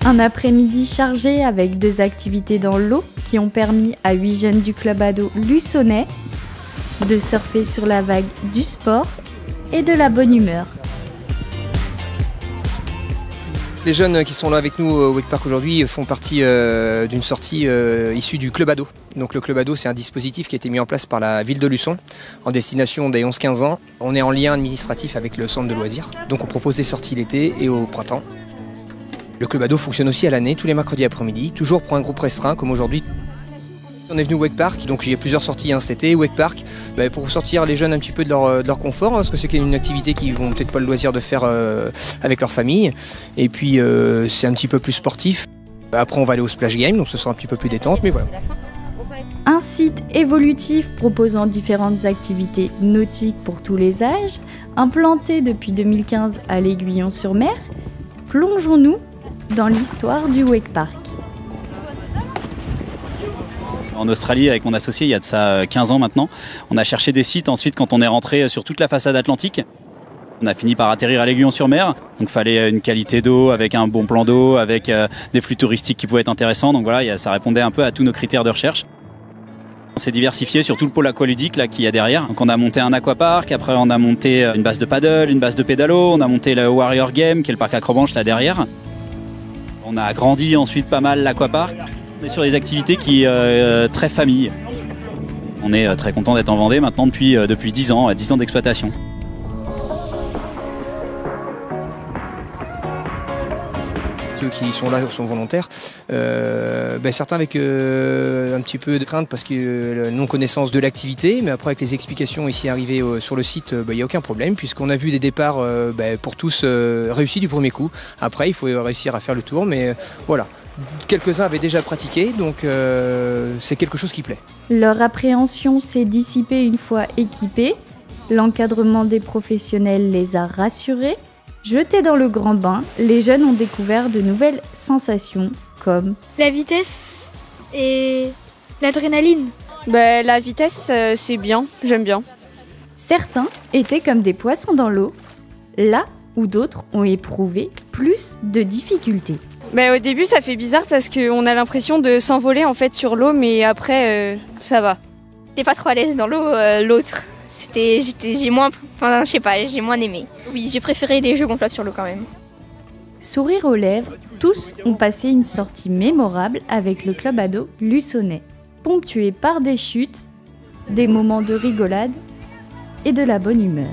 Un après-midi chargé avec 2 activités dans l'eau qui ont permis à 8 jeunes du club ado Luçonnais de surfer sur la vague du sport et de la bonne humeur. Les jeunes qui sont là avec nous au Wake Park aujourd'hui font partie d'une sortie issue du Club Ado. Donc le Club Ado, c'est un dispositif qui a été mis en place par la ville de Luçon en destination des 11-15 ans. On est en lien administratif avec le centre de loisirs. Donc on propose des sorties l'été et au printemps. Le Club Ado fonctionne aussi à l'année, tous les mercredis après-midi, toujours pour un groupe restreint comme aujourd'hui. On est venu au Wake Park, donc il y a plusieurs sorties cet été. Wake Park, pour sortir les jeunes un petit peu de leur confort, parce que c'est une activité qu'ils n'ont peut-être pas le loisir de faire avec leur famille. Et puis c'est un petit peu plus sportif. Après on va aller au splash game, donc ce sera un petit peu plus détente, mais voilà. Un site évolutif proposant différentes activités nautiques pour tous les âges, implanté depuis 2015 à l'Aiguillon-sur-Mer, plongeons-nous dans l'histoire du Wake Park. En Australie, avec mon associé, il y a de ça 15 ans maintenant, on a cherché des sites ensuite quand on est rentré sur toute la façade atlantique. On a fini par atterrir à l'Aiguillon-sur-Mer, donc il fallait une qualité d'eau, avec un bon plan d'eau, avec des flux touristiques qui pouvaient être intéressants. Donc voilà, ça répondait un peu à tous nos critères de recherche. On s'est diversifié sur tout le pôle aqualudique là qu'il y a derrière. Donc on a monté un aquapark, après on a monté une base de paddle, une base de pédalo, on a monté le Warrior Game qui est le parc Acrobranche là derrière. On a agrandi ensuite pas mal l'aquapark. On est sur des activités qui très famille. On est très content d'être en Vendée maintenant depuis 10 ans d'exploitation. Ceux qui sont là sont volontaires, certains avec un petit peu de crainte parce que la non-connaissance de l'activité, mais après avec les explications ici arrivées sur le site, il n'y a aucun problème puisqu'on a vu des départs pour tous réussis du premier coup. Après il faut réussir à faire le tour, mais voilà. Quelques-uns avaient déjà pratiqué, donc c'est quelque chose qui plaît. Leur appréhension s'est dissipée une fois équipés. L'encadrement des professionnels les a rassurés. Jetés dans le grand bain, les jeunes ont découvert de nouvelles sensations comme la vitesse et l'adrénaline. La vitesse, c'est bien, j'aime bien. Certains étaient comme des poissons dans l'eau, là où d'autres ont éprouvé plus de difficultés. Au début, ça fait bizarre parce qu'on a l'impression de s'envoler en fait sur l'eau, mais après, ça va. T'es pas trop à l'aise dans l'eau, l'autre. J'ai moins aimé. Oui, j'ai préféré les jeux gonflables sur l'eau quand même. Sourire aux lèvres, tous ont passé une sortie mémorable avec le club ado Luçonnais, ponctué par des chutes, des moments de rigolade et de la bonne humeur.